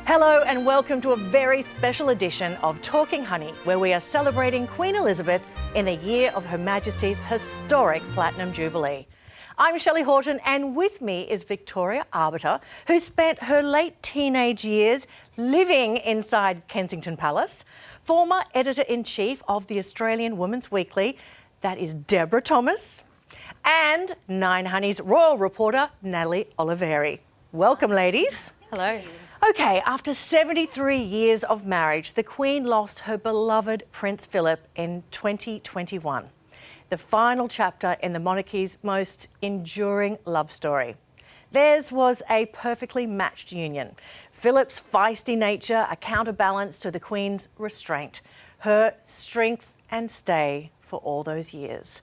Hello and welcome to a very special edition of Talking Honey, where we are celebrating Queen Elizabeth in the year of Her Majesty's historic Platinum Jubilee. I'm Shelley Horton and with me is Victoria Arbiter, who spent her late teenage years living inside Kensington Palace, former Editor-in-Chief of the Australian Women's Weekly, that is Deborah Thomas, and 9Honey's royal reporter, Natalie Oliveri. Welcome, ladies. Hello. Okay, after 73 years of marriage, the Queen lost her beloved Prince Philip in 2021. The final chapter in the monarchy's most enduring love story. Theirs was a perfectly matched union. Philip's feisty nature, a counterbalance to the Queen's restraint, her strength and stay for all those years.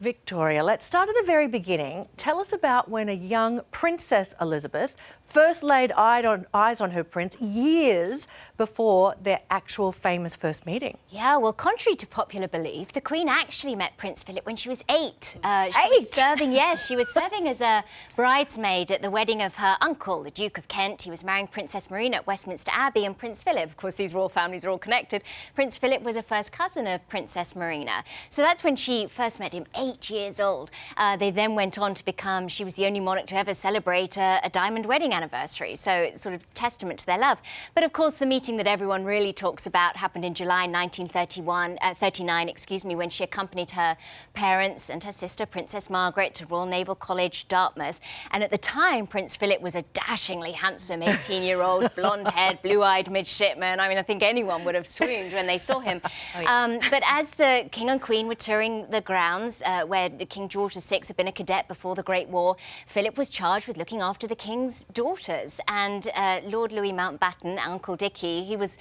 Victoria, let's start at the very beginning. Tell us about when a young Princess Elizabeth first laid eyes on her prince years before their actual famous first meeting. Yeah, well, contrary to popular belief, the Queen actually met Prince Philip when she was 8. She was serving as a bridesmaid at the wedding of her uncle, the Duke of Kent. He was marrying Princess Marina at Westminster Abbey, and Prince Philip, of course, these royal families are all connected. Prince Philip was a first cousin of Princess Marina. So that's when she first met him, 8 years old. They then went on to become, she was the only monarch to ever celebrate a diamond wedding anniversary. So it's sort of testament to their love. But of course, the meeting that everyone really talks about happened in July 1939, when she accompanied her parents and her sister, Princess Margaret, to Royal Naval College, Dartmouth. And at the time, Prince Philip was a dashingly handsome 18-year-old, blonde-haired, blue-eyed midshipman. I mean, I think anyone would have swooned when they saw him. But as the King and Queen were touring the grounds, where King George VI had been a cadet before the Great War, Philip was charged with looking after the King's daughters. And Lord Louis Mountbatten, Uncle Dickie, he was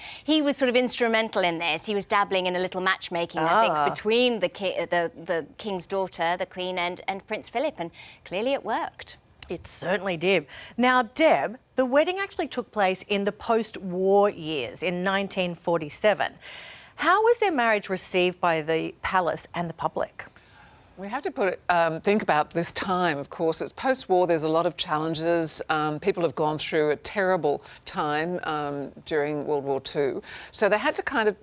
sort of instrumental in this. He was dabbling in a little matchmaking, I think, between the King's daughter, the Queen, and Prince Philip, and clearly it worked. It certainly did. Now, Deb, the wedding actually took place in the post-war years, in 1947. How was their marriage received by the palace and the public? We have to think about this time, of course. It's post-war, there's a lot of challenges. People have gone through a terrible time during World War II. So they had to kind of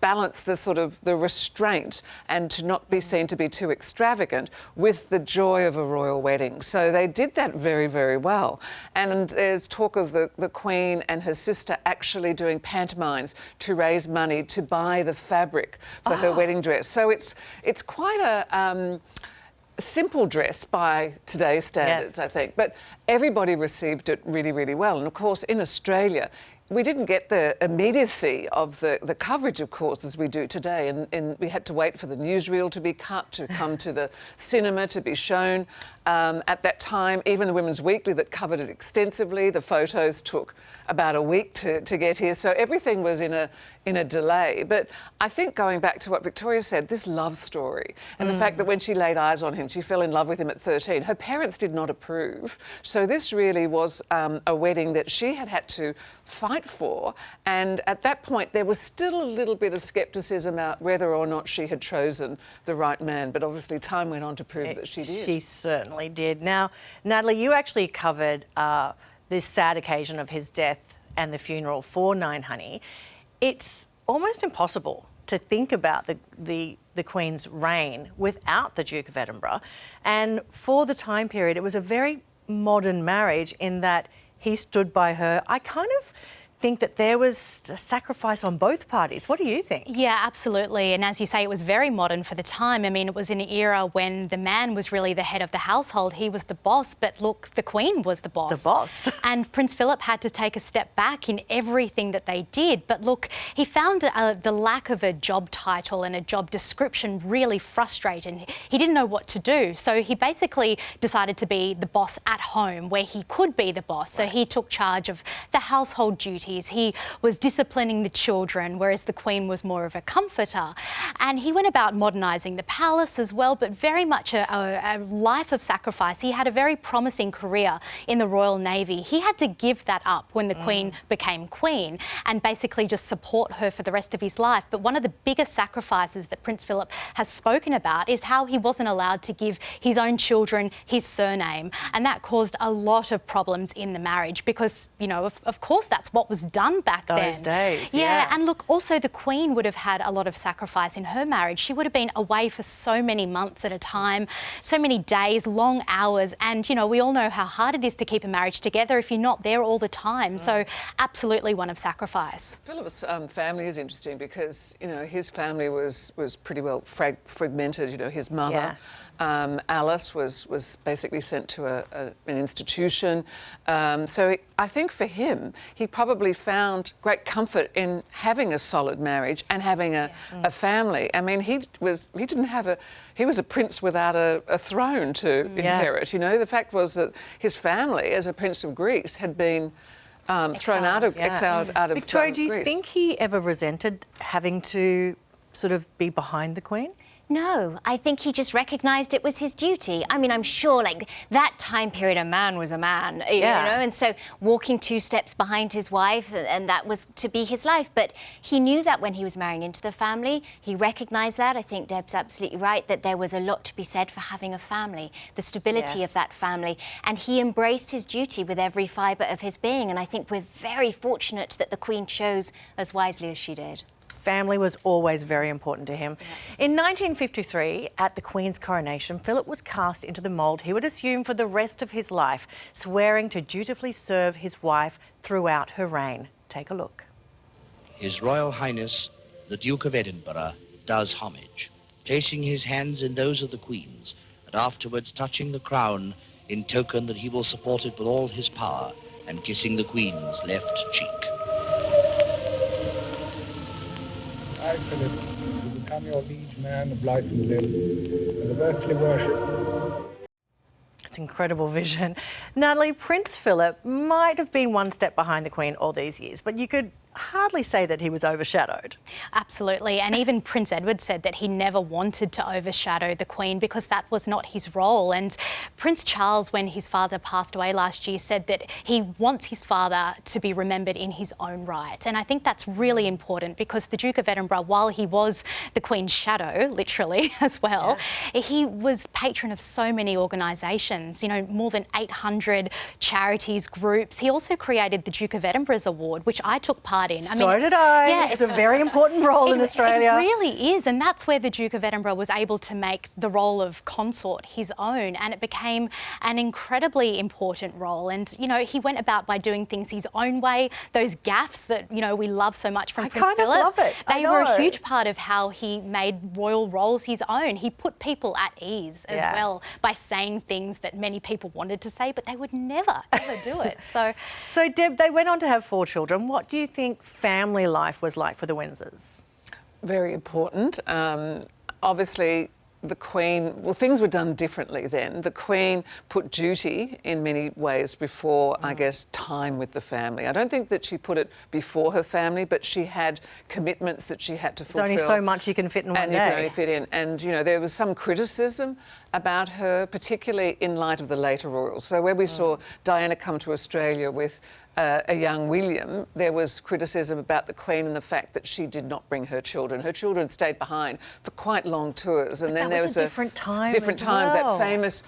balance the restraint and to not be seen to be too extravagant with the joy of a royal wedding. So they did that very, very well. And there's talk of the Queen and her sister actually doing pantomimes to raise money to buy the fabric for her wedding dress. So it's quite a simple dress by today's standards, I think. But everybody received it really, really well. And of course, in Australia, we didn't get the immediacy of the coverage, of course, as we do today. And we had to wait for the newsreel to be cut, to come to the cinema to be shown. At that time, even the Women's Weekly that covered it extensively, the photos took about a week to get here. So everything was in a delay. But I think going back to what Victoria said, this love story and the fact that when she laid eyes on him, she fell in love with him at 13. Her parents did not approve. So this really was a wedding that she had to fight for. And at that point, there was still a little bit of scepticism about whether or not she had chosen the right man. But obviously, time went on to prove that she did. She certainly did. Now, Natalie, you actually covered this sad occasion of his death and the funeral for 9Honey. It's almost impossible to think about the Queen's reign without the Duke of Edinburgh. And for the time period, it was a very modern marriage in that he stood by her. I kind of think that there was a sacrifice on both parties. What do you think? Yeah, absolutely. And as you say, it was very modern for the time. I mean, it was in an era when the man was really the head of the household. He was the boss, but look, the Queen was the boss. The boss. And Prince Philip had to take a step back in everything that they did. But look, he found the lack of a job title and a job description really frustrating. He didn't know what to do. So he basically decided to be the boss at home where he could be the boss. So he took charge of the household duties. He was disciplining the children, whereas the Queen was more of a comforter. And he went about modernising the palace as well, but very much a life of sacrifice. He had a very promising career in the Royal Navy. He had to give that up when the Queen became Queen and basically just support her for the rest of his life. But one of the biggest sacrifices that Prince Philip has spoken about is how he wasn't allowed to give his own children his surname. And that caused a lot of problems in the marriage because, you know, of course, that's what was was done back then. Those days, yeah. And look, also the Queen would have had a lot of sacrifice in her marriage. She would have been away for so many months at a time, so many days, long hours, and, you know, we all know how hard it is to keep a marriage together if you're not there all the time. So absolutely one of sacrifice. Philip's family is interesting because, you know, his family was pretty well fragmented. You know, his mother, Alice, was basically sent to an institution. So I think for him, he probably found great comfort in having a solid marriage and having a family. I mean, he was a prince without a throne to inherit. You know, the fact was that his family, as a prince of Greece, had been exiled out of Victoria, do you Greece. think he ever resented having to sort of be behind the Queen? No, I think he just recognised it was his duty. I mean, I'm sure, like, that time period, a man was a man, you know, and so walking 2 steps behind his wife, and that was to be his life. But he knew that when he was marrying into the family, he recognised that. I think Deb's absolutely right, that there was a lot to be said for having a family, the stability of that family, and he embraced his duty with every fibre of his being, and I think we're very fortunate that the Queen chose as wisely as she did. Family was always very important to him. In 1953, at the Queen's coronation, Philip was cast into the mould he would assume for the rest of his life, swearing to dutifully serve his wife throughout her reign. Take a look. His Royal Highness, the Duke of Edinburgh, does homage, placing his hands in those of the Queen's, and afterwards touching the crown in token that he will support it with all his power, and kissing the Queen's left cheek. I, Philip, will become your liege man of life and limb, and of earthly worship. It's an incredible vision. Natalie, Prince Philip might have been one step behind the Queen all these years, but you could hardly say that he was overshadowed. Absolutely, and even Prince Edward said that he never wanted to overshadow the Queen because that was not his role. And Prince Charles, when his father passed away last year, said that he wants his father to be remembered in his own right. And I think that's really important because the Duke of Edinburgh, while he was the Queen's shadow, literally, as well, he was patron of so many organisations, you know, more than 800 charities, groups. He also created the Duke of Edinburgh's Award, which I took part in. So did I. Yeah, it's a very important role in Australia. It really is, and that's where the Duke of Edinburgh was able to make the role of consort his own, and it became an incredibly important role. And, you know, he went about by doing things his own way. Those gaffes that, you know, we love so much from Prince Philip. I love it. They were a huge part of how he made royal roles his own. He put people at ease as well by saying things that many people wanted to say, but they would never, ever do it. So Deb, they went on to have 4 children. What do you think family life was like for the Windsors? Very important. Obviously, the Queen, well, things were done differently then. The Queen put duty in many ways before, I guess, time with the family. I don't think that she put it before her family, but she had commitments that she had to fulfil. There's only so much you can fit in one day. And you can only fit in. And, you know, there was some criticism about her, particularly in light of the later royals. So where we saw Diana come to Australia with a young William, there was criticism about the Queen and the fact that she did not bring her children. Her children stayed behind for quite long tours. And then there was a different time. That famous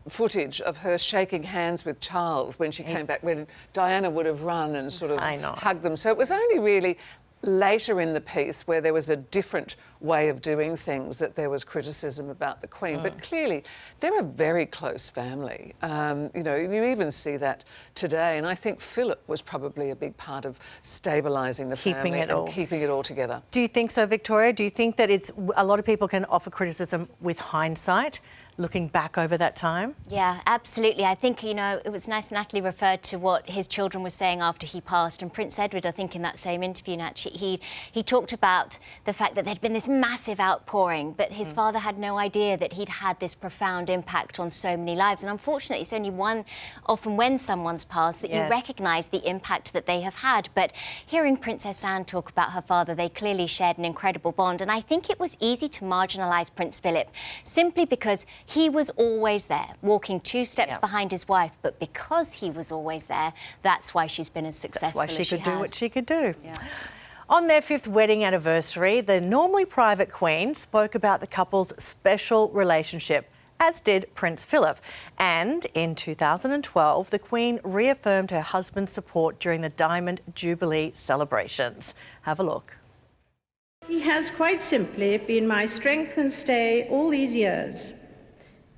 footage of her shaking hands with Charles when she came back, when Diana would have run and sort of hugged them. So it was only really later in the piece where there was a different way of doing things that there was criticism about the Queen. But clearly, they're a very close family. You know, you even see that today. And I think Philip was probably a big part of stabilising the family and keeping it all together. Do you think so, Victoria? Do you think that it's a lot of people can offer criticism with hindsight, looking back over that time? Yeah, absolutely. I think, you know, it was nice Natalie referred to what his children were saying after he passed. And Prince Edward, I think in that same interview, Natalie, he talked about the fact that there'd been this massive outpouring, but his father had no idea that he'd had this profound impact on so many lives. And unfortunately, it's only often when someone's passed that you recognise the impact that they have had. But hearing Princess Anne talk about her father, they clearly shared an incredible bond. And I think it was easy to marginalise Prince Philip simply because he was always there, walking 2 steps behind his wife. But because he was always there, that's why she's been as successful as she has. That's why she could do what she could do. Yeah. On their 5th wedding anniversary, the normally private Queen spoke about the couple's special relationship as did Prince Philip. And in 2012, the Queen reaffirmed her husband's support during the Diamond Jubilee celebrations. Have a look. He has quite simply been my strength and stay all these years,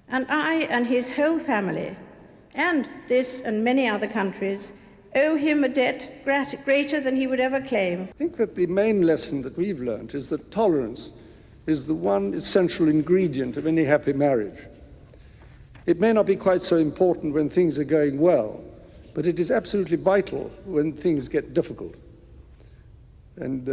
and I and his whole family, and this and many other countries, owe him a debt greater than he would ever claim. I think that the main lesson that we've learned is that tolerance is the one essential ingredient of any happy marriage. It may not be quite so important when things are going well, but it is absolutely vital when things get difficult. And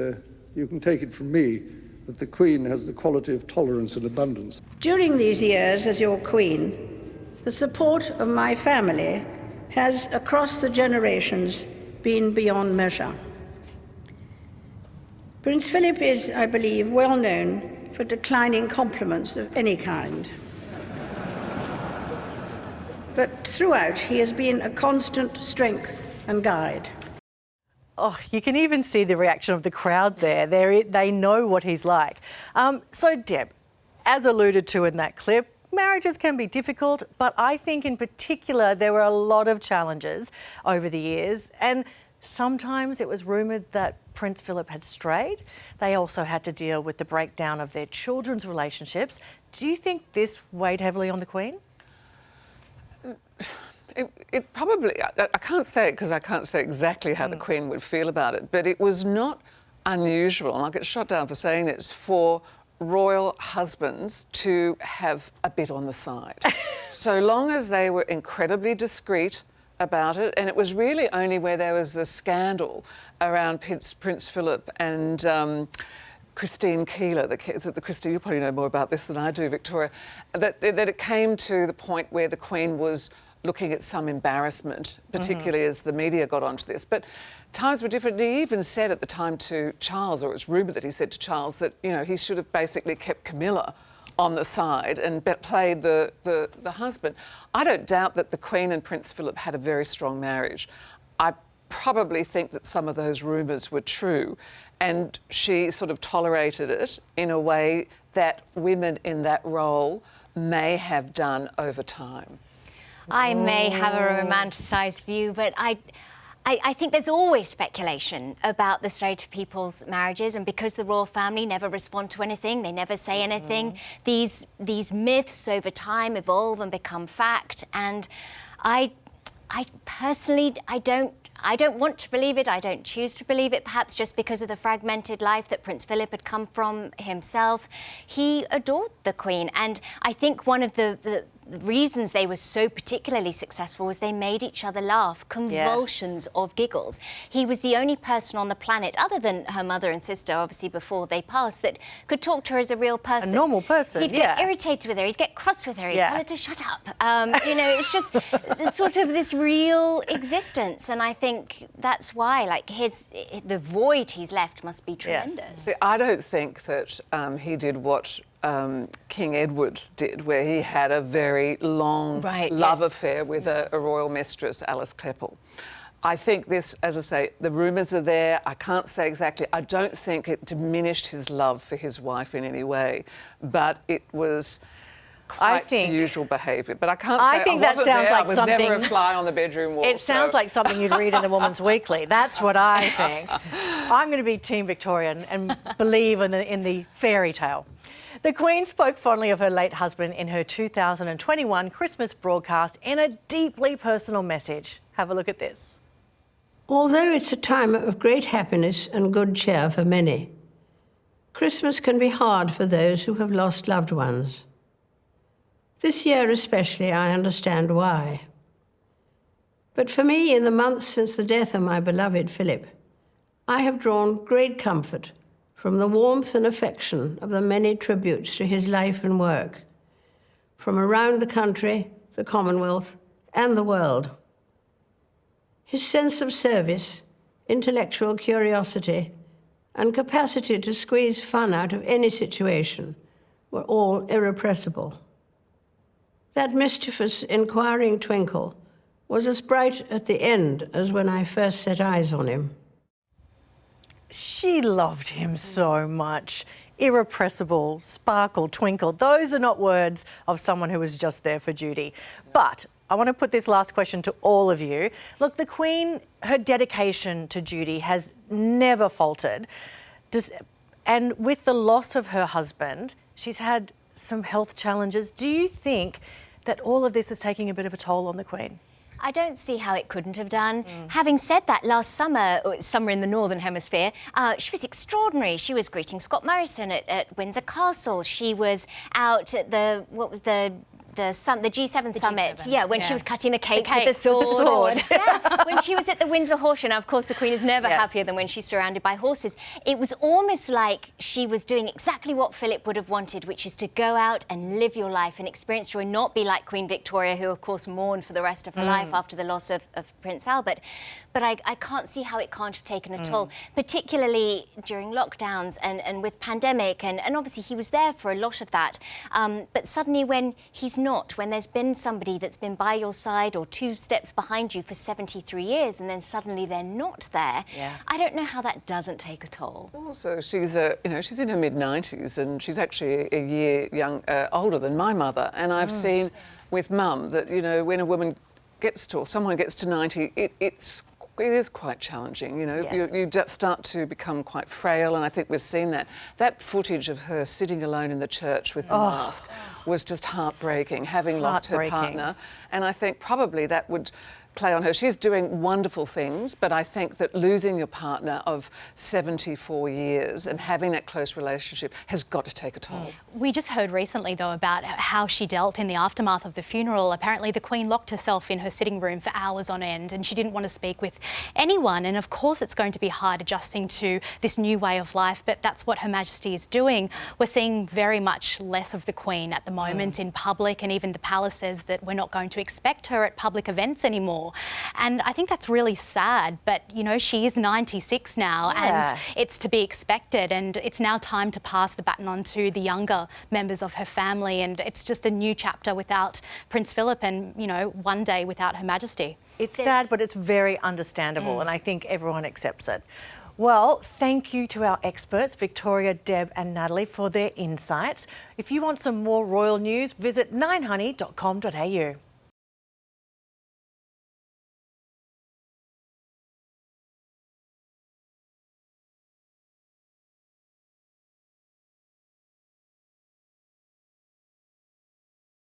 you can take it from me that the Queen has the quality of tolerance and abundance. During these years as your Queen, the support of my family has, across the generations, been beyond measure. Prince Philip is, I believe, well known for declining compliments of any kind. But throughout, he has been a constant strength and guide. Oh, you can even see the reaction of the crowd there. They know what he's like. So, Deb, as alluded to in that clip, marriages can be difficult, but I think in particular there were a lot of challenges over the years, and sometimes it was rumoured that Prince Philip had strayed. They also had to deal with the breakdown of their children's relationships. Do you think this weighed heavily on the Queen? It probably, I can't say it because I can't say exactly how the Queen would feel about it, but it was not unusual, and I'll get shot down for saying this, for royal husbands to have a bit on the side. So long as they were incredibly discreet about it, and it was really only where there was a scandal around Prince Philip and Christine Keeler, Christine, you probably know more about this than I do, Victoria, that it came to the point where the Queen was looking at some embarrassment, particularly as the media got onto this. But times were different. He even said at the time to Charles, or it's rumoured that he said to Charles, that, you know, he should have basically kept Camilla on the side and played the husband. I don't doubt that the Queen and Prince Philip had a very strong marriage. I probably think that some of those rumours were true, and she sort of tolerated it in a way that women in that role may have done over time. I may have a romanticised view, but I think there's always speculation about the state of people's marriages, and because the royal family never respond to anything, they never say anything, these myths over time evolve and become fact. And I personally, I don't want to believe it. I don't choose to believe it, perhaps just because of the fragmented life that Prince Philip had come from himself. He adored the Queen, and I think one of the reasons they were so particularly successful was they made each other laugh, convulsions of giggles. He was the only person on the planet, other than her mother and sister, obviously, before they passed, that could talk to her as a real person. A normal person, He'd get irritated with her, he'd get cross with her, he'd tell her to shut up. You know, it's just sort of this real existence, and I think that's why, like, the void he's left must be tremendous. Yes. See, I don't think that he did what King Edward did, where he had a very long love affair with a royal mistress, Alice Keppel. I think this, as I say, the rumours are there. I can't say exactly. I don't think it diminished his love for his wife in any way, but it was quite usual behaviour. But I can't say I wasn't that sounds there. like I was something, never a fly on the bedroom wall. It sounds like something you'd read in the Woman's Weekly. That's what I think. I'm going to be Team Victoria and believe in the fairy tale. The Queen spoke fondly of her late husband in her 2021 Christmas broadcast in a deeply personal message. Have a look at this. Although it's a time of great happiness and good cheer for many, Christmas can be hard for those who have lost loved ones. This year especially, I understand why. But for me, in the months since the death of my beloved Philip, I have drawn great comfort from the warmth and affection of the many tributes to his life and work, from around the country, the Commonwealth, and the world. His sense of service, intellectual curiosity, and capacity to squeeze fun out of any situation were all irrepressible. That mischievous, inquiring twinkle was as bright at the end as when I first set eyes on him. She loved him so much. Irrepressible, sparkle, twinkle. Those are not words of someone who was just there for duty. But I want to put this last question to all of you. Look, the Queen, her dedication to duty has never faltered. And with the loss of her husband, she's had some health challenges. Do you think that all of this is taking a bit of a toll on the Queen? I don't see how it couldn't have done. Having said that, last summer, summer in the Northern Hemisphere, she was extraordinary. She was greeting Scott Morrison at Windsor Castle. She was out at the G7 summit. G7, Yeah, when she was cutting a cake with the sword. With the sword. Yeah, when she was at the Windsor Horse Show. Now, of course, the Queen is never happier than when she's surrounded by horses. It was almost like she was doing exactly what Philip would have wanted, which is to go out and live your life and experience joy, not be like Queen Victoria, who, of course, mourned for the rest of her life after the loss of Prince Albert. But I can't see how it can't have taken a toll, particularly during lockdowns and with pandemic. And obviously, he was there for a lot of that. But suddenly, when he's not, when there's been somebody that's been by your side or 2 steps behind you for 73 years and then suddenly they're not there, I don't know how that doesn't take a toll. Also, she's she's in her mid-90s and she's actually a year older than my mother. And I've seen with Mum that, when a woman gets to, or someone gets to 90, it is quite challenging, You just start to become quite frail, and I think we've seen that. That footage of her sitting alone in the church with the mask was just heartbreaking, having lost her partner. And I think probably that would play on her. She's doing wonderful things, but I think that losing your partner of 74 years and having that close relationship has got to take a toll. We just heard recently, though, about how she dealt in the aftermath of the funeral. Apparently, the Queen locked herself in her sitting room for hours on end and she didn't want to speak with anyone. And of course, it's going to be hard adjusting to this new way of life, but that's what Her Majesty is doing. We're seeing very much less of the Queen at the moment in public, and even the palace says that we're not going to expect her at public events anymore. And I think that's really sad, but she is 96 now and it's to be expected, and it's now time to pass the baton on to the younger members of her family, and it's just a new chapter without Prince Philip and, one day without Her Majesty. It's sad, but it's very understandable, and I think everyone accepts it. Well, thank you to our experts, Victoria, Deb and Natalie, for their insights. If you want some more royal news, visit 9honey.com.au.